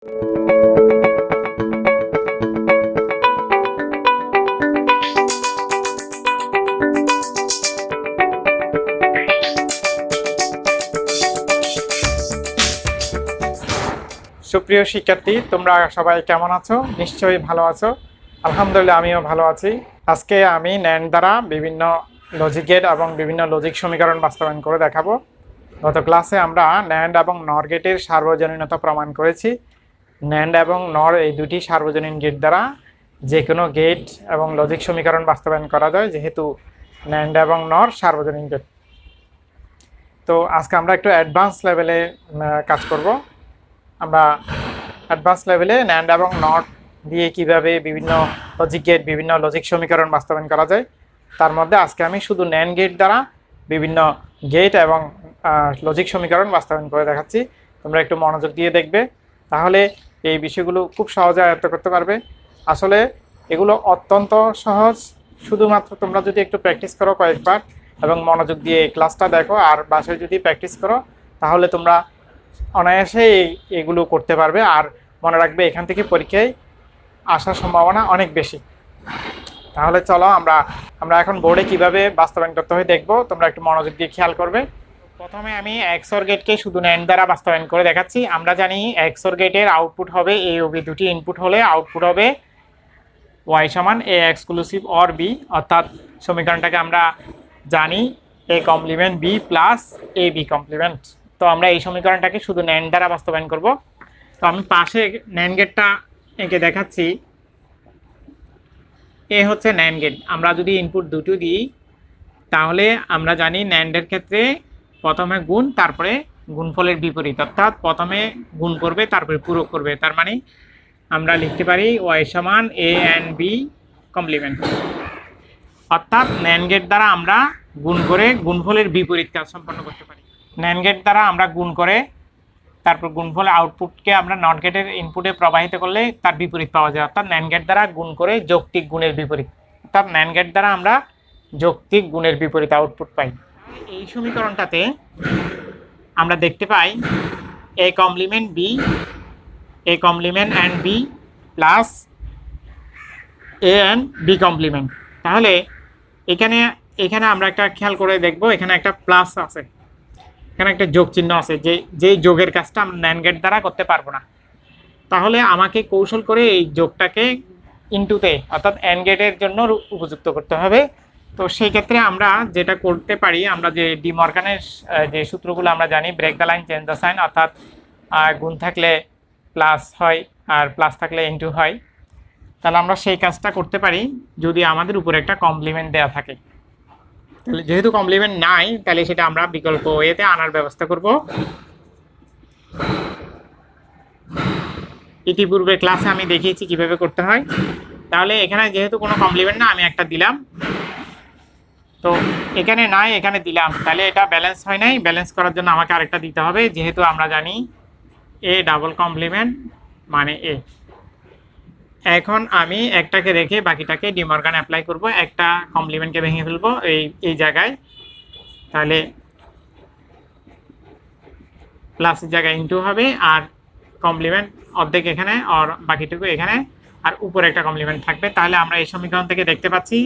সুপ্রিয় শিক্ষার্থী, তোমরা সবাই কেমন আছো? নিশ্চয়ই ভালো আছো। আলহামদুলিল্লাহ, আমিও ভালো আছি। আজকে আমি ন্যান্ড দ্বারা বিভিন্ন লজিক গেট এবং বিভিন্ন লজিক সমীকরণ বাস্তবায়ন করে দেখাবো। গত ক্লাসে আমরা ন্যান্ড এবং নর গেটের সার্বজনীনতা প্রমাণ করেছি। ন্যান্ড এবং নর এই দুটি সার্বজনীন গেট দ্বারা যে কোনো গেট এবং লজিক সমীকরণ বাস্তবায়ন করা যায়, যেহেতু ন্যান্ড এবং নর সার্বজনীন গেট। তো আজকে আমরা একটু অ্যাডভান্স লেভেলে কাজ করব। আমরা অ্যাডভান্স লেভেলে ন্যান্ড এবং নট দিয়ে কিভাবে বিভিন্ন লজিক গেট, বিভিন্ন লজিক সমীকরণ বাস্তবায়ন করা যায়, তার মধ্যে আজকে আমি শুধু ন্যান্ড গেট দ্বারা বিভিন্ন গেট এবং লজিক সমীকরণ বাস্তবায়ন করে দেখাচ্ছি। তোমরা একটু মনোযোগ দিয়ে দেখবে, তাহলে এই বিষয়গুলো খুব সহজে আয়ত্ত করতে পারবে। আসলে এগুলো অত্যন্ত সহজ, শুধুমাত্র তোমরা যদি একটু প্র্যাকটিস করো কয়েকবার এবং মনোযোগ দিয়ে এই ক্লাসটা দেখো আর বাসায় যদি প্র্যাকটিস করো, তাহলে তোমরা অনায়াসে এগুলো করতে পারবে। আর মনে রাখবে, এখান থেকে পরীক্ষায় আসার সম্ভাবনা অনেক বেশি। তাহলে চলো আমরা এখন বোর্ডে কিভাবে বাস্তবায়ন করতে হয় দেখবো। তোমরা একটু মনোযোগ দিয়ে খেয়াল করবে। প্রথমে আমি এক্সঅর গেটকে শুধু ন্যান্ড দ্বারা বাস্তবায়ন করে দেখাচ্ছি। আমরা জানি এক্সঅর গেটের আউটপুট হবে এ ও বি, দুটি ইনপুট হলে আউটপুট হবে ওয়াই সমান এ এক্সক্লুসিভ অর বি, অর্থাৎ সমীকরণটাকে আমরা জানি A complement B plus A B complement. তো আমরা এই সমীকরণটাকে শুধু ন্যান্ড দ্বারা বাস্তবায়ন করব। তো আমি পাশে ন্যান্ড গেটটা এঁকে দেখাচ্ছি। এ হচ্ছে ন্যান্ড গেট। আমরা যদি ইনপুট দুটো দিই, তাহলে আমরা জানি ন্যান্ডের ক্ষেত্রে প্রথমে গুণ, তারপরে গুণফলের বিপরীত, অর্থাৎ প্রথমে গুণ করবে তারপরে পূরক করবে। তার মানে আমরা লিখতে পারি ওয়াই সমান এ অ্যান্ড বি কমপ্লিমেন্ট। অর্থাৎ ন্যান্ড গেট দ্বারা আমরা গুণ করে গুণফলের বিপরীত কাজ সম্পন্ন করতে পারি। ন্যান্ড গেট দ্বারা আমরা গুণ করে তারপর গুণফল আউটপুটকে আমরা নট গেটের ইনপুটে প্রবাহিত করলে তার বিপরীত পাওয়া যায়। অর্থাৎ ন্যান্ড গেট দ্বারা গুণ করে যৌক্তিক গুণের বিপরীত, অর্থাৎ ন্যান্ড গেট দ্বারা আমরা যৌক্তিক গুণের বিপরীত আউটপুট পাই। এই সমীকরণটাতে আমরা দেখতে পাই A complement B, A complement and B plus A and B complement. তাহলে এখানে আমরা একটা খেয়াল করে দেখব, এখানে একটা প্লাস আছে, এখানে একটা যোগ চিহ্ন আছে, যেই যোগের কাজটা আমরা ন্যান্ড গেট দ্বারা করতে পারবো না। তাহলে আমাকে কৌশল করে এই যোগটাকে ইনটুতে, অর্থাৎ অ্যান্ড গেটের জন্য উপযুক্ত করতে হবে। তো সেই ক্ষেত্রে আমরা যেটা করতে পারি, আমরা যে ডি মর্গানের যে সূত্রগুলো আমরা জানি, break the line change the sign, অর্থাৎ গুণ থাকলে প্লাস হয় আর প্লাস থাকলে ইনটু হয়। তাহলে আমরা সেই কাজটা করতে পারি যদি আমাদের উপরে একটা কমপ্লিমেন্ট দেওয়া থাকে। তাহলে যেহেতু কমপ্লিমেন্ট নাই, তাহলে সেটা আমরা বিকল্প ওয়েতে আনার ব্যবস্থা করব। ইতিপূর্বে ক্লাসে আমি দেখিয়েছি কিভাবে করতে হয়। তাহলে এখানে যেহেতু কোনো কমপ্লিমেন্ট না, আমি একটা দিলাম। তো এখানে নাই, এখানে দিলাম, তাহলে এটা ব্যালেন্স হয় নাই। ব্যালেন্স করার জন্য আমাকে আরেকটা দিতে হবে, যেহেতু আমরা জানি এ ডাবল কমপ্লিমেন্ট মানে এ। এখন আমি একটাকে রেখে বাকিটাকে ডি মর্গান অ্যাপ্লাই করব। একটা কমপ্লিমেন্টকে ভেঙে ফেলবো এই জায়গায়, তাহলে প্লাসের জায়গায় ইনটু হবে, আর কমপ্লিমেন্ট অর্ধেক এখানে আর বাকিটুকু এখানে, আর উপরে একটা কমপ্লিমেন্ট থাকবে। তাহলে আমরা এই সমীকরণ থেকে দেখতে পাচ্ছি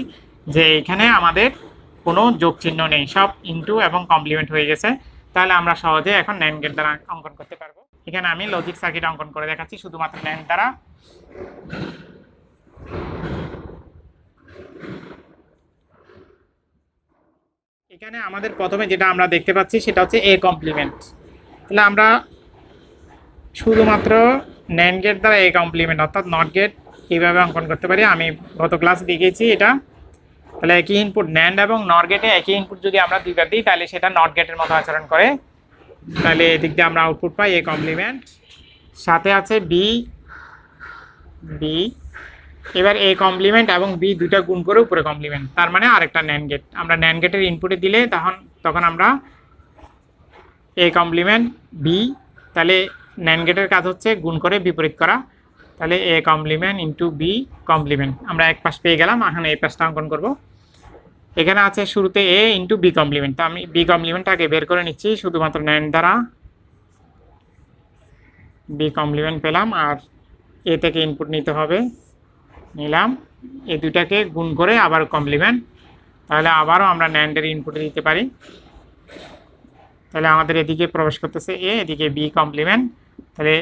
যে এখানে আমাদের কোনো যোগ চিহ্ন নেই, সব ইনটু এবং কমপ্লিমেন্ট হয়ে গেছে। তাহলে আমরা সহজে এখন ন্যান্ড গেট দ্বারা অঙ্কন করতে পারবো। এখানে আমি লজিক সার্কিট অঙ্কন করে দেখাচ্ছি শুধুমাত্র ন্যান্ড দ্বারা। এখানে আমাদের প্রথমে যেটা আমরা দেখতে পাচ্ছি সেটা হচ্ছে এ কমপ্লিমেন্ট। তাহলে আমরা শুধুমাত্র ন্যান্ড গেট দ্বারা এ কমপ্লিমেন্ট অর্থাৎ নট গেট এইভাবে অঙ্কন করতে পারি। আমি গত ক্লাসে দেখিয়েছি এটা। তাহলে একই ইনপুট ন্যান্ড এবং নট গেটে একই ইনপুট যদি আমরা দুইবার দিই, তাহলে সেটা নট গেটের মতো আচরণ করে। তাহলে এদিক দিয়ে আমরা আউটপুট পাই এ কমপ্লিমেন্ট, সাথে আছে বি। এবার এ কমপ্লিমেন্ট এবং বি দুইটা গুণ করে উপরে কমপ্লিমেন্ট, তার মানে আরেকটা ন্যান্ড গেট। আমরা ন্যান্ড গেটের ইনপুটে দিলে তখন আমরা এ কমপ্লিমেন্ট বি, তাহলে ন্যান্ড গেটের কাজ হচ্ছে গুণ করে বিপরীত করা। তাহলে A complement into B complement, আমরা এক পাশ পেয়ে গেলাম। এখন এই পাশটা অঙ্কন করব। এখানে আছে শুরুতে এ ইন্টু বি কমপ্লিমেন্ট, তো আমি বি কমপ্লিমেন্টটাকে বের করে নিচ্ছি শুধুমাত্র ন্যান্ড দ্বারা। বি কমপ্লিমেন্ট পেলাম, আর এ থেকে ইনপুট নিতে হবে, নিলাম, এই দুটাকে গুণ করে আবার কমপ্লিমেন্ট, তাহলে আবারও আমরা ন্যান্ডের ইনপুটে দিতে পারি। তাহলে আমাদের এদিকে প্রবেশ করতেছে এ, এদিকে বি কমপ্লিমেন্ট, তাহলে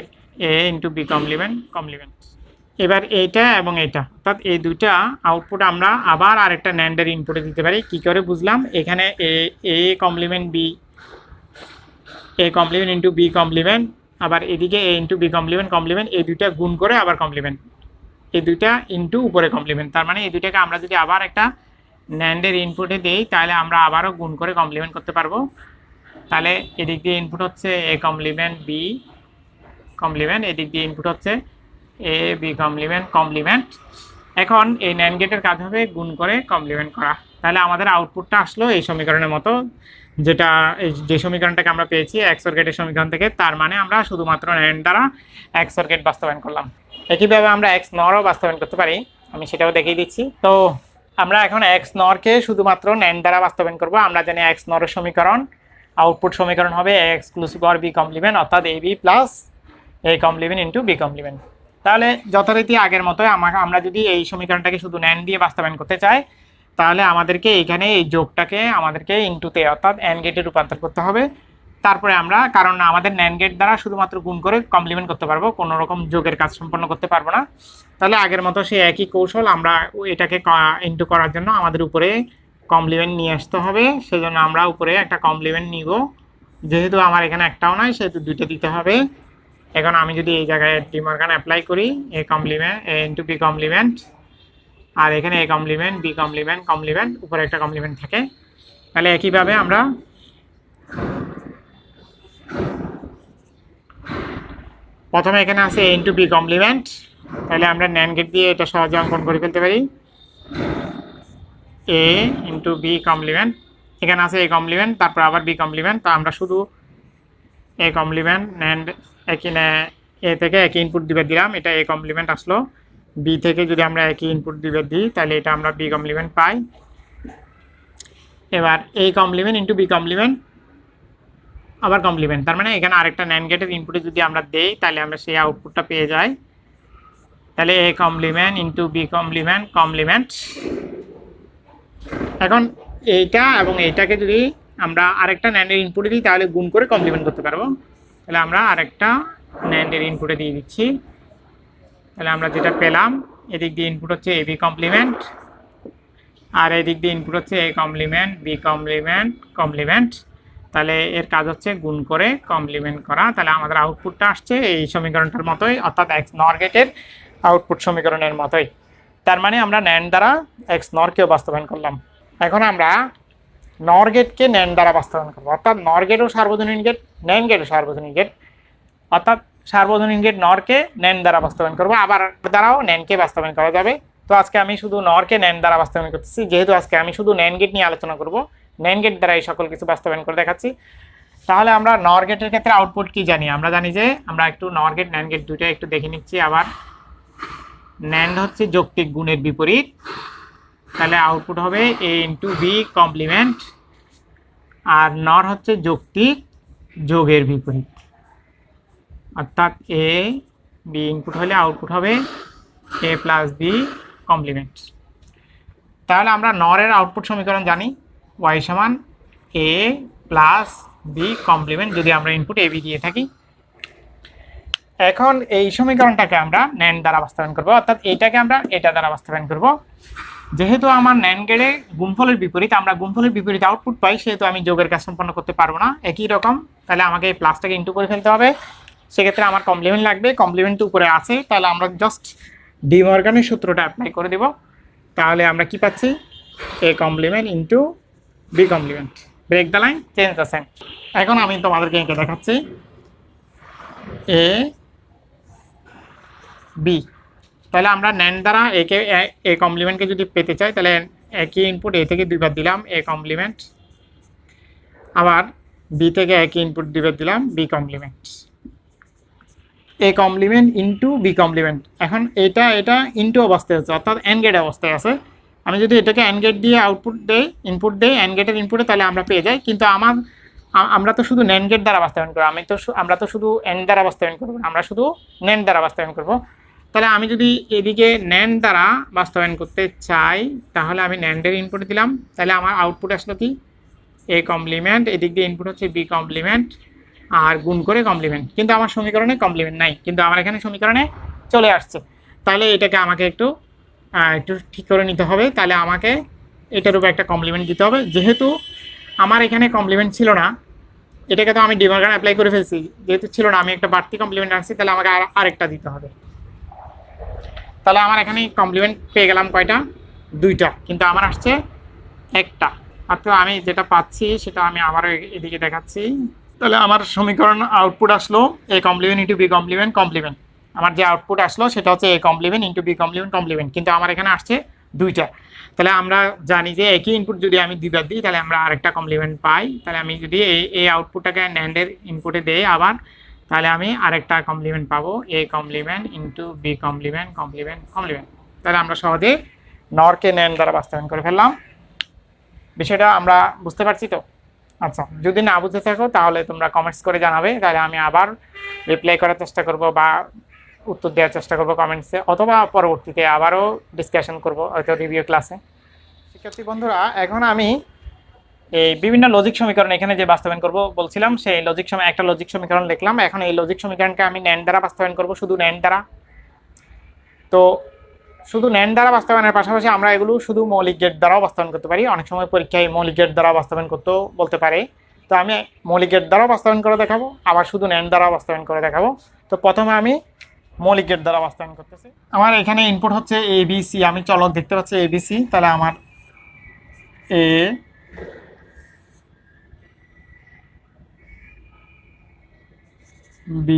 এ ইন্টু বি কমপ্লিমেন্ট কমপ্লিমেন্ট। এবার এইটা এবং এইটা, অর্থাৎ এই দুইটা আউটপুট আমরা আবার আরেকটা ন্যান্ডের ইনপুটে দিতে পারি। কি করে বুঝলাম? এখানে A complement B, A complement into B complement, আবার এদিকে A into B complement complement, এই দুইটা গুণ করে আবার কমপ্লিমেন্ট, এই দুইটা ইন্টু উপরে কমপ্লিমেন্ট। তার মানে এই দুইটাকে আমরা যদি আবার একটা ন্যান্ডের ইনপুটে দিই তাহলে আমরা আবারও গুণ করে কমপ্লিমেন্ট করতে পারবো। তাহলে এদিক দিয়ে ইনপুট হচ্ছে এ কমপ্লিমেন্ট বি কমপ্লিমেন্ট, এদিক দিয়ে ইনপুট হচ্ছে এ বি কমপ্লিমেন্ট কমপ্লিমেন্ট। এখন এই ন্যান্ড গেটের কাজ হবে গুণ করে কমপ্লিমেন্ট করা। তাহলে আমাদের আউটপুটটা আসলো এই সমীকরণের মতো, যেটা যে সমীকরণটাকে আমরা পেয়েছি এক্সঅর গেটের সমীকরণ থেকে। তার মানে আমরা শুধুমাত্র ন্যান্ড দ্বারা এক্সঅর গেট বাস্তবায়ন করলাম। একইভাবে আমরা এক্স নরও বাস্তবায়ন করতে পারি, আমি সেটাও দেখিয়ে দিচ্ছি। তো আমরা এখন এক্স নরকে শুধুমাত্র ন্যান্ড দ্বারা বাস্তবায়ন করব। আমরা জানি এক্স নরের সমীকরণ, আউটপুট সমীকরণ হবে A exclusive or B complement, অর্থাৎ A B plus A complement into B complement. তাহলে যথারীতি আগের মতোই আমরা যদি এই সমীকরণটাকে শুধু ন্যান্ড দিয়ে বাস্তবায়ন করতে চাই, তাহলে আমাদেরকে এইখানে এই যোগটাকে আমাদেরকে ইনটুতে অর্থাৎ অ্যান্ড গেটে রূপান্তর করতে হবে। তারপরে আমরা, কারণ আমাদের ন্যান্ড গেট দ্বারা শুধুমাত্র গুণ করে কমপ্লিমেন্ট করতে পারবো, কোনো রকম যোগের কাজ সম্পন্ন করতে পারবো না। তাহলে আগের মতো সেই একই কৌশল, আমরা এটাকে ইনটু করার জন্য আমাদের উপরে কমপ্লিমেন্ট নিয়ে আসতে হবে। সেজন্য আমরা উপরে একটা কমপ্লিমেন্ট নিব, যেহেতু আমার এখানে একটাও নয় সেহেতু দুইটা দিতে হবে। এখন আমি যদি এই জায়গায় ডিমর্গান অ্যাপ্লাই করি, A complement A into B complement, আর এখানে A complement B complement complement, উপরে একটা কমপ্লিমেন্ট থাকে। তাহলে একইভাবে আমরা প্রথমে এখানে আছে এ ইন্টু বি কমপ্লিমেন্ট, তাহলে আমরা ন্যান্ড গেট দিয়ে এটা সহজে অঙ্কন করে ফেলতে পারি। এ ইন্টু বি কমপ্লিমেন্ট, এখানে আছে এ কমপ্লিমেন্ট, তারপর আবার বি কমপ্লিমেন্ট, তো আমরা শুধু এ কমপ্লিমেন্ট ন্যান্ড একই এ থেকে একই ইনপুট দিবে দিলাম, এটা এ কমপ্লিমেন্ট আসলো। বি থেকে যদি আমরা একই ইনপুট দিবে দিই তাহলে এটা আমরা বি কমপ্লিমেন্ট পাই। এবার A complement into B complement আবার কমপ্লিমেন্ট, তার মানে এখানে আরেকটা ন্যান্ড গেটের ইনপুটে যদি আমরা দেই তাহলে আমরা সেই আউটপুটটা পেয়ে যাই। তাহলে A complement into B complement complement. এখন এইটা এবং এইটাকে যদি আমরা আরেকটা ন্যান্ডের ইনপুটে দিই তাহলে গুণ করে কমপ্লিমেন্ট করতে পারবো। তাহলে আমরা আরেকটা ন্যান্ডের ইনপুটে দিয়ে দিচ্ছি। তাহলে আমরা যেটা পেলাম, এদিক দিয়ে ইনপুট হচ্ছে এ বি কমপ্লিমেন্ট, আর এদিক দিয়ে ইনপুট হচ্ছে A complement B complement complement. তাহলে এর কাজ হচ্ছে গুণ করে কমপ্লিমেন্ট করা। তাহলে আমাদের আউটপুটটা আসছে এই সমীকরণটার মতোই, অর্থাৎ এক্স নর গেটের আউটপুট সমীকরণের মতোই। তার মানে আমরা ন্যান্ড দ্বারা এক্স নরকেও বাস্তবায়ন করলাম। এখন আমরা নর গেটকে ন্যান্ড দ্বারা বাস্তবায়ন করবো, অর্থাৎ নর গেটও সার্বজনীন গেট, ন্যান্ড গেটও সার্বজনীন গেট, অর্থাৎ সার্বজনীন গেট নরকে ন্যান্ড দ্বারা বাস্তবায়ন করবো, আবার দ্বারাও ন্যান্ডকে বাস্তবায়ন করা যাবে। তো আজকে আমি শুধু নরকে ন্যান্ড দ্বারা বাস্তবায়ন করতেছি, যেহেতু আজকে আমি শুধু ন্যান্ড গেট নিয়ে আলোচনা করব, ন্যান্ড গেট দ্বারা এই সকল কিছু বাস্তবায়ন করে দেখাচ্ছি। তাহলে আমরা নর গেটের ক্ষেত্রে আউটপুট কি জানি? আমরা জানি যে আমরা একটু নর গেট ন্যান্ড গেট দুইটা একটু দেখে নিচ্ছি। আবার ন্যান্ড হচ্ছে যৌক্তিক গুণের বিপরীত, তাহলে আউটপুট হবে এ ইন্টু বি কমপ্লিমেন্ট, আর নর হচ্ছে যৌক্তিক যোগের বিপরীত, অর্থাৎ এ বি ইনপুট হলে আউটপুট হবে এ প্লাস বি কমপ্লিমেন্ট। তাহলে আমরা নরের আউটপুট সমীকরণ জানি, ওয়াই সমান এ প্লাস বি কমপ্লিমেন্ট, যদি আমরা ইনপুট এ বি দিয়ে থাকি। এখন এই সমীকরণটাকে আমরা ন্যান্ড দ্বারা বাস্তবায়ন করব, অর্থাৎ এইটাকে আমরা এটা দ্বারা বাস্তবায়ন করব। যেহেতু আমার ন্যান্ড গেটে গুণফলের বিপরীত, আমরা গুণফলের বিপরীত আউটপুট পাই, সেহেতু আমি যোগের কাজ সম্পন্ন করতে পারবো না একই রকম। তাহলে আমাকে এই প্লাসটাকে ইনটু করে ফেলতে হবে, সেক্ষেত্রে আমার কমপ্লিমেন্ট লাগবে, কমপ্লিমেন্ট তো উপরে আছে, তাহলে আমরা জাস্ট ডিমর্গানের সূত্রটা অ্যাপ্লাই করে দেব। তাহলে আমরা কি পাচ্ছি? A complement into B complement, break the line, change the sign. এখন আমি তোমাদেরকে এঁকে দেখাচ্ছি এ বি। তাহলে আমরা ন্যান্ড দ্বারা একে এ কমপ্লিমেন্টকে যদি পেতে চাই তাহলে একই ইনপুট এ থেকে দুইবার দিলাম এ কমপ্লিমেন্ট, আবার বি থেকে একই ইনপুট দুইবার দিলাম B complement, A complement into B complement. এখন এটা ইন্টু অবস্থায় আছে, অর্থাৎ অ্যান্ড গেট অবস্থায় আছে। আমি যদি এটাকে অ্যান্ড গেট দিয়ে আউটপুট দেই, ইনপুট দেই অ্যান্ড গেটের ইনপুটে, তাহলে আমরা পেয়ে যাই। কিন্তু আমার আমরা তো শুধু NAND গেট দ্বারা বাস্তবায়ন করবো, আমরা তো শুধু AND দ্বারা বাস্তবায়ন করবো, আমরা শুধু NAND দ্বারা বাস্তবায়ন করবো। তাহলে আমি যদি এদিকে NAND দ্বারা বাস্তবায়ন করতে চাই তাহলে আমি NAND এর ইনপুট দিলাম, তাহলে আমার আউটপুট আসলো কি A কমপ্লিমেন্ট, এদিক দিয়ে ইনপুট হচ্ছে B কমপ্লিমেন্ট আর গুণ করে কমপ্লিমেন্ট, কিন্তু আমার সমীকরণে কমপ্লিমেন্ট নাই, কিন্তু আমার এখানে সমীকরণে চলে আসছে। তাহলে এটাকে আমাকে একটু ঠিক করে নিতে হবে। তাহলে আমাকে এটার উপর একটা কমপ্লিমেন্ট দিতে হবে, যেহেতু আমার এখানে কমপ্লিমেন্ট ছিল না, এটাকে তো আমি ডি মর্গান অ্যাপ্লাই করে ফেলছি, যেহেতু ছিল না আমি একটা বাড়তি কমপ্লিমেন্ট আনছি, তাহলে আমাকে আরেকটা দিতে হবে। তাহলে আমার এখানে কমপ্লিমেন্ট পেয়ে গেলাম কয়টা, 2টা, কিন্তু আমার আসছে একটা। অর্থাৎ আমি যেটা পাচ্ছি সেটা আমি আবার এদিকে দেখাচ্ছি। তাহলে আমার সমীকরণ আউটপুট আসলো A complement into B complement complement. আমার যে আউটপুট আসলো সেটা হচ্ছে A complement into B complement complement, কিন্তু আমার এখানে আসছে 2টা। তাহলে আমরা জানি যে একই ইনপুট যদি আমি দুইবার দিই তাহলে আমরা আরেকটা কমপ্লিমেন্ট পাই। তাহলে আমি যদি এই আউটপুটটাকে NAND এর ইনপুটে দেই আবার, তাহলে আমি আরেকটা কমপ্লিমেন্ট পাবো A complement into B complement complement complement. তাহলে আমরা সহজে NOR-কে NAND দ্বারা বাস্তবায়ন করে ফেললাম। বিষয়টা আমরা বুঝতে পারছি তো? আচ্ছা, যদি না বুঝতে থাকো তাহলে তোমরা কমেন্টস করে জানাবে, তাহলে আমি আবার রিপ্লাই করার চেষ্টা করব বা উত্তর দেওয়ার চেষ্টা করব কমেন্টসে, অথবা পরবর্তীতে আবারও ডিসকাশন করব হয়তো রিভিউ ক্লাসে। শিক্ষার্থী বন্ধুরা, এখন আমি এই বিভিন্ন লজিক সমীকরণ এখানে যে বাস্তবায়ন করব বলছিলাম, সেই একটা লজিক সমীকরণ লিখলাম। এখন এই লজিক সমীকরণকে আমি NAND দ্বারা বাস্তবায়ন করব, শুধু NAND দ্বারা। তো শুধু NAND দ্বারা বাস্তবায়নের পাশাপাশি আমরা এগুলো শুধু মৌলিক গেট দ্বারাও বাস্তবায়ন করতে পারি। অনেক সময় পরীক্ষায় মৌলিক গেট দ্বারা বাস্তবায়ন করতেও বলতে পারে, তো আমি মৌলিক গেট দ্বারাও বাস্তবায়ন করে দেখাবো, আবার শুধু NAND দ্বারাও বাস্তবায়ন করে দেখাবো। তো প্রথমে আমি মৌলিক গেট দ্বারা বাস্তবায়ন করতেছি। আমার এখানে ইনপুট হচ্ছে ABC, আমি চলক দেখতে পাচ্ছি ABC। তাহলে আমার A B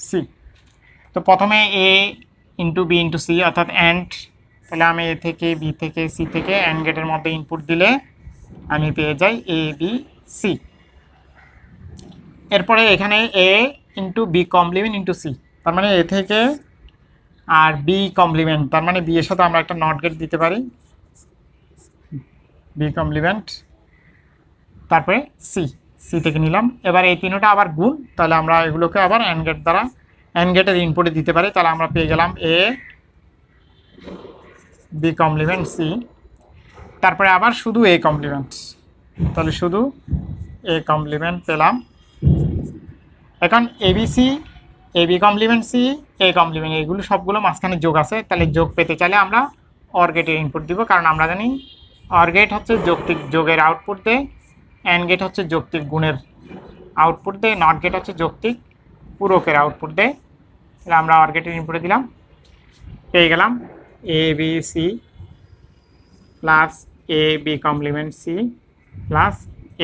C। তো প্রথমে A into B into C অর্থাৎ অ্যান্ড। তাহলে আমি A থেকে B থেকে C থেকে অ্যান্ড গেটের মধ্যে ইনপুট দিলে আমি পেয়ে যাই A B C। এরপরে এখানে A into B complement into C, তার মানে A থেকে আর B কমপ্লিমেন্ট, তার মানে B এর সাথে আমরা একটা নট গেট দিতে পারি, B কমপ্লিমেন্ট, তারপরে C থেকে নিলাম। এবার এই তিনটা আবার গুণ, তাহলে আমরা এগুলোকে আবার অ্যান্ড গেট দ্বারা অ্যান্ড গেটের ইনপুটে দিতে পারি। তাহলে আমরা পেয়ে গেলাম A B কমপ্লিমেন্ট C, তারপরে আবার শুধু A কমপ্লিমেন্ট, তাহলে শুধু A কমপ্লিমেন্ট পেলাম। এখন ABC AB complement C A complement, এগুলো সবগুলো মাঝখানে যোগ আছে, তাহলে যোগ পেতে চাইলে আমরা অর গেটের ইনপুট দিব, কারণ আমরা জানি অর গেট হচ্ছে যৌক্তিক যোগের আউটপুট দেয়, অ্যান্ড গেট হচ্ছে যৌক্তিক গুণের আউটপুট দেয়, নট গেট হচ্ছে যৌক্তিক পূরকের আউটপুট দেয়। তাহলে আমরা অর গেটের ইনপুটে দিলাম, পেয়ে গেলাম ABC plus AB complement C plus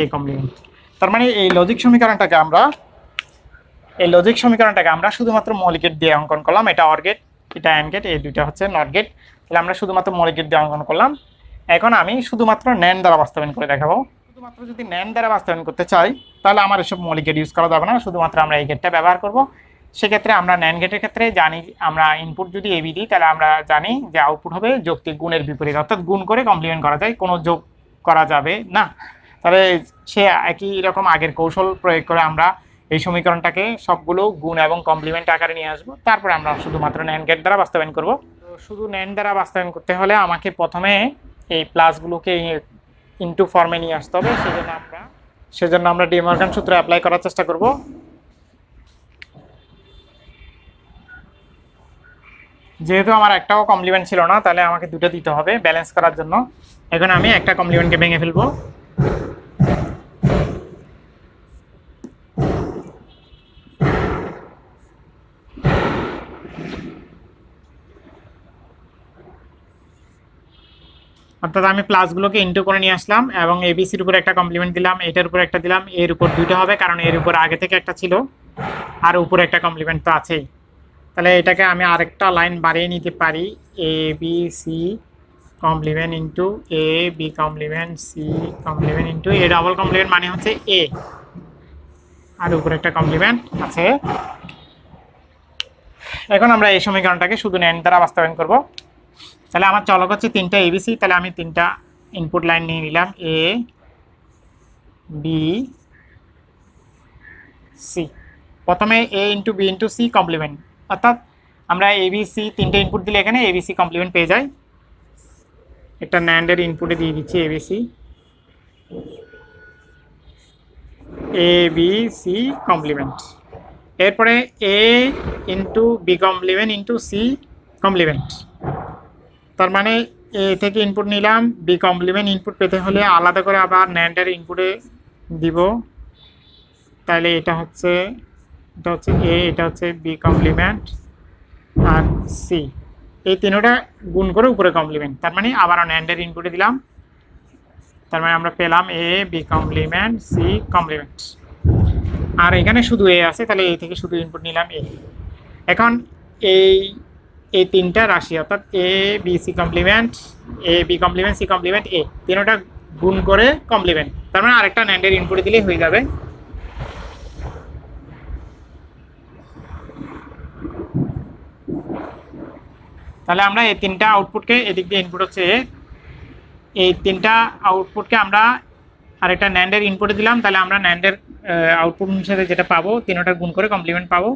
A complement. তার মানে এই লজিক সমীকরণটাকে আমরা শুধুমাত্র মৌলিক গেট দিয়ে অঙ্কন করলাম। এটা অর গেট, এটা অ্যান্ড গেট, এই দুইটা হচ্ছে নট গেট। তাহলে আমরা শুধুমাত্র মৌলিক গেট দিয়ে অঙ্কন করলাম। এখন আমি শুধুমাত্র NAND দ্বারা বাস্তবায়ন করে দেখাবো। শুধুমাত্র যদি NAND দ্বারা বাস্তবায়ন করতে চাই তাহলে আমার এসব মৌলিক গেট ইউজ করা যাবে না, শুধুমাত্র আমরা এই গেটটা ব্যবহার করব। সেক্ষেত্রে আমরা NAND গেটের ক্ষেত্রে জানি, আমরা ইনপুট যদি AB দিই তাহলে আমরা জানি যে আউটপুট হবে যৌক্তিক গুণের বিপরীত, অর্থাৎ গুণ করে কমপ্লিমেন্ট করা যায়, কোনো যোগ করা যাবে না। তাহলে সে একই রকম আগের কৌশল প্রয়োগ করে আমরা এই সমীকরণটাকে সবগুলো গুণ এবং কমপ্লিমেন্ট আকারে নিয়ে আসবো, তারপরে আমরা শুধুমাত্র NAND গেট দ্বারা বাস্তবায়ন করব। তো শুধু NAND দ্বারা বাস্তবায়ন করতে হলে আমাকে প্রথমে এই প্লাসগুলোকে ইনটু ফর্মে নিয়ে আসতে হবে। সেজন্য আমরা ডি মর্গান সূত্র অ্যাপ্লাই করার চেষ্টা করব। যেহেতু আমার একটাও কমপ্লিমেন্ট ছিল না, তাহলে আমাকে দুটো দিতে হবে ব্যালেন্স করার জন্য। এখন আমি একটা কমপ্লিমেন্টকে ভেঙে ফেলবো। অর্থাৎ আমি প্লাসগুলোকে ইনটু করে নিয়ে আসলাম এবং ABCর উপর একটা কমপ্লিমেন্ট দিলাম, এটার উপর একটা দিলাম, এর উপর দুটো হবে কারণ এর উপর আগে থেকে একটা ছিল, আর উপরে একটা কমপ্লিমেন্ট তো আছেই। তাহলে এটাকে আমি আরেকটা লাইন বাড়িয়ে নিতে পারি, ABC complement into AB complement C complement into A double complement মানে হচ্ছে A, আর উপরে একটা কমপ্লিমেন্ট আছে। এখন আমরা এই সমীকরণটাকে শুধু NAND দ্বারা বাস্তবায়ন করব। তাহলে আমার চলক হচ্ছে 3টা ABC, তাহলে আমি 3টা ইনপুট লাইন নিয়ে নিলাম, A বি সি, প্রথমে A into B into C complement, অর্থাৎ আমরা এ বি সি তিনটে ইনপুট দিলে এখানে এ বি সি কমপ্লিমেন্ট পেয়ে যাই। একটা ন্যান্ডের ইনপুটে দিয়ে দিচ্ছি এ বি সি কমপ্লিমেন্ট। এরপরে A into B complement into C complement, তার মানে এ থেকে ইনপুট নিলাম, বি কমপ্লিমেন্ট ইনপুট পেতে হলে আলাদা করে আবার ন্যান্ডের ইনপুটে দিব। তাহলে এটা হচ্ছে এ, এটা হচ্ছে বি কমপ্লিমেন্ট আর সি, এই তিনটা গুণ করে উপরে কমপ্লিমেন্ট, তার মানে আবারও ন্যান্ডের ইনপুটে দিলাম। তার মানে আমরা পেলাম এ বি কমপ্লিমেন্ট সি কমপ্লিমেন্ট। আর এখানে শুধু এ আছে, তাহলে এ থেকে শুধু ইনপুট নিলাম এ। এখন এই তিনটা রাশি অর্থাৎ A B C complement, A B complement C complement A, তিনটা গুণ করে কমপ্লিমেন্ট, তার মানে আরেকটা ন্যান্ডের ইনপুটে দিলেই হয়ে যাবে। তাহলে আমরা এই তিনটা আউটপুটকে, এদিক দিয়ে ইনপুট হচ্ছে এ, এই তিনটা আউটপুটকে আমরা আরেকটা ন্যান্ডের ইনপুটে দিলাম, তাহলে আমরা ন্যান্ডের আউটপুট হিসেবে যেটা পাবো তিনটা গুণ করে কমপ্লিমেন্ট পাবো।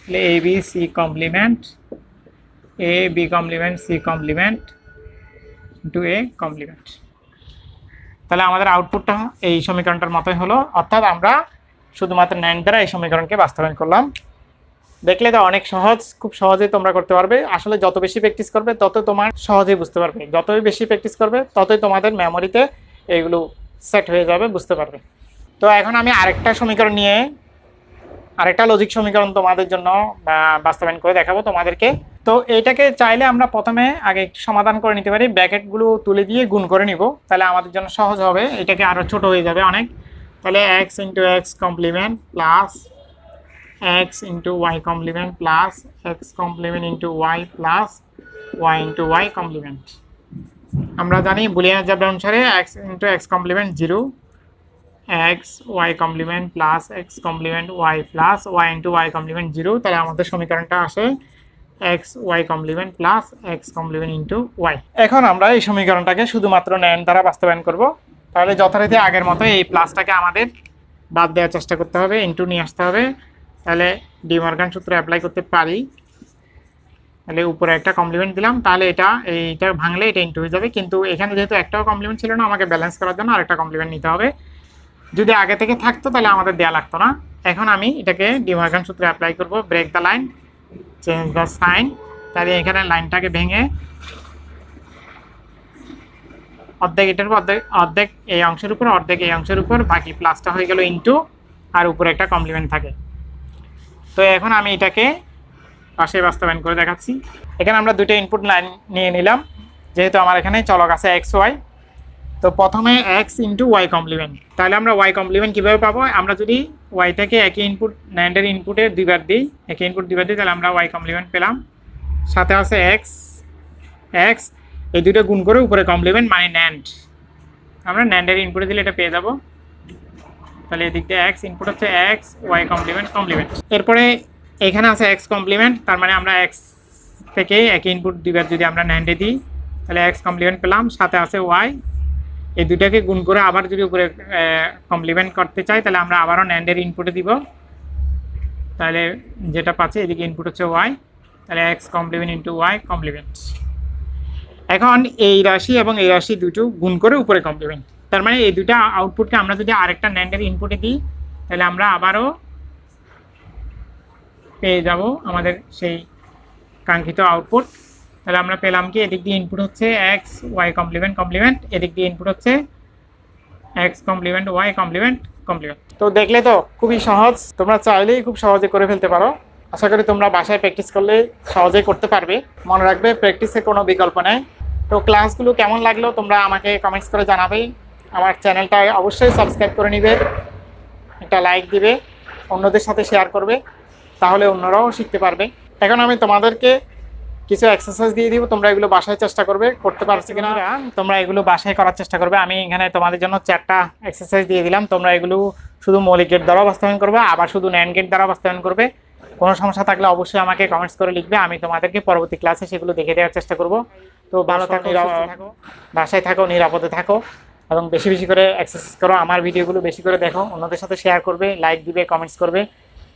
তাহলে A B C complement, A B complement C complement into A complement. তাহলে আমাদের আউটপুটটা এই সমীকরণটার মতোই হলো, অর্থাৎ আমরা শুধুমাত্র ন্যান্ড দ্বারা এই সমীকরণকে বাস্তবায়ন করলাম। দেখলে তো অনেক সহজ, খুব সহজেই তোমরা করতে পারবে। আসলে যত বেশি প্র্যাকটিস করবে তত তোমার সহজেই বুঝতে পারবে, যতই বেশি প্র্যাকটিস করবে ততই তোমাদের মেমোরিতে এইগুলো সেট হয়ে যাবে, বুঝতে পারবে। তো এখন আমি আরেকটা সমীকরণ নিয়ে, আরেকটা লজিক সমীকরণ তোমাদের জন্য বাস্তবায়ন করে দেখাবো তোমাদেরকে। তো এইটাকে চাইলে আমরা প্রথমে আগে একটু সমাধান করে নিতে পারি, ব্র্যাকেটগুলো তুলে দিয়ে গুণ করে নিব, তাহলে আমাদের জন্য সহজ হবে, এটাকে আরও ছোট হয়ে যাবে অনেক। তাহলে X into X complement plus X into Y complement plus X complement into Y plus Y into Y complement. আমরা জানি বুলিয়ান অ্যালজেব্রা অনুসারে X into X complement 0, X Y complement plus X complement Y plus Y into Y complement 0। তাহলে আমাদের সমীকরণটা আসে X Y complement plus X complement into Y. এখন আমরা এই সমীকরণটাকে শুধুমাত্র ন্যান্ড দ্বারা বাস্তবায়ন করব। তাহলে যথারীতি আগের মতো এই প্লাসটাকে আমাদের বাদ দেওয়ার চেষ্টা করতে হবে, ইন্টু নিয়ে আসতে হবে। তাহলে ডি মর্গান সূত্র অ্যাপ্লাই করতে পারি। তাহলে উপরে একটা কমপ্লিমেন্ট দিলাম, তাহলে এইটা ভাঙলে এটা ইন্টু হয়ে যাবে, কিন্তু এখানে যেহেতু একটাও কমপ্লিমেন্ট ছিল না, আমাকে ব্যালেন্স করার জন্য আরেকটা কমপ্লিমেন্ট নিতে হবে। যদি আগে থেকে থাকতো তাহলে আমাদের দেয়া লাগতো না। এখন আমি এটাকে ডি মর্গান সূত্রে অ্যাপ্লাই করব, break the line change the sign. তাহলে এখানে লাইনটাকে ভেঙে অর্ধেক এটার উপর অর্ধেক এই অংশের উপর, অর্ধেক এই অংশের উপর, বাকি প্লাসটা হয়ে গেল ইন্টু, আর উপরে একটা কমপ্লিমেন্ট থাকে। তো এখন আমি এটাকে পাশে বাস্তবায়ন করে দেখাচ্ছি। এখানে আমরা দুটো ইনপুট লাইন নিয়ে নিলাম, যেহেতু আমার এখানে চলক আছে এক্স ওয়াই। তো প্রথমে এক্স ইন্টু ওয়াই কমপ্লিমেন্ট, তাহলে আমরা ওয়াই কমপ্লিমেন্ট কীভাবে পাবো? আমরা যদি ওয়াইটাকে একই ইনপুট ন্যান্ডের ইনপুটে দুইবার দিই, একই ইনপুট দুইবার দিই, তাহলে আমরা ওয়াই কমপ্লিমেন্ট পেলাম। সাথে আছে এক্স, এই দুটো গুণ করে উপরে কমপ্লিমেন্ট মানে ন্যান্ড, আমরা ন্যান্ডের ইনপুটে দিলে এটা পেয়ে যাবো। তাহলে এদিক দিয়ে এক্স ইনপুট হচ্ছে এক্স ওয়াই কমপ্লিমেন্ট। এরপরে এখানে আছে এক্স কমপ্লিমেন্ট, তার মানে আমরা এক্স থেকে একই ইনপুট দুইবার যদি আমরা ন্যান্ডে দিই তাহলে এক্স কমপ্লিমেন্ট পেলাম। সাথে আছে ওয়াই, এই দুটাকে গুণ করে আবার যদি উপরে কমপ্লিমেন্ট করতে চাই তাহলে আমরা আবারও ন্যান্ডের ইনপুটে দিব, তাহলে যেটা পাচ্ছি এদিকে ইনপুট হচ্ছে ওয়াই, তাহলে X complement into Y complement. এখন এই রাশি এবং এই রাশি দুটো গুণ করে উপরে কমপ্লিমেন্ট, তার মানে এই দুটা আউটপুটকে আমরা যদি আরেকটা ন্যান্ডের ইনপুটে দিই তাহলে আমরা আবারও পেয়ে যাব আমাদের সেই কাঙ্ক্ষিত আউটপুট। তাহলে আমরা পেলাম কি, এদিক দিয়ে ইনপুট হচ্ছে এক্স ওয়াই কমপ্লিমেন্ট, এদিক দিয়ে ইনপুট হচ্ছে এক্স কমপ্লিমেন্ট ওয়াই কমপ্লিমেন্ট। তো দেখলে তো খুবই সহজ, তোমরা চাইলেই খুব সহজে করে ফেলতে পারো। আশা করি তোমরা বাসায় প্র্যাকটিস করলে সহজেই করতে পারবে। মনে রাখবে প্র্যাকটিসে কোনো বিকল্প নেই। তো ক্লাসগুলো কেমন লাগলো তোমরা আমাকে কমেন্টস করে জানাবে। আমার চ্যানেলটা অবশ্যই সাবস্ক্রাইব করে নিবে, একটা লাইক দিবে, অন্যদের সাথে শেয়ার করবে, তাহলে অন্যরাও শিখতে পারবে। এখন আমি তোমাদেরকে কিছু এক্সারসাইজ দিয়ে দিব, তোমরা এগুলো বাসায় চেষ্টা করবে, করতে পারছো কিনা তোমরা এগুলো বাসায় করার চেষ্টা করবে। আমি এখানে তোমাদের জন্য 4টা এক্সারসাইজ দিয়ে দিলাম, তোমরা এগুলো শুধু মৌলিক গেট দ্বারাও বাস্তবায়ন করবে, আবার শুধু ন্যান্ড গেট দ্বারা বাস্তবায়ন করবে। কোনো সমস্যা থাকলে অবশ্যই আমাকে কমেন্টস করে লিখবে, আমি তোমাদেরকে পরবর্তী ক্লাসে সেগুলো দেখে দেওয়ার চেষ্টা করব। তো ভালো থাকো, বাসায় থাকো, নিরাপদে থাকো। এবং বেশি বেশি করে এক্সারসাইজ করো, আমার ভিডিওগুলো বেশি করে দেখো, অন্যদের সাথে শেয়ার করবে, লাইক দিবে, কমেন্টস করবে।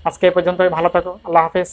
আজকে এ পর্যন্তই, ভালো থাকো, আল্লাহ হাফেজ।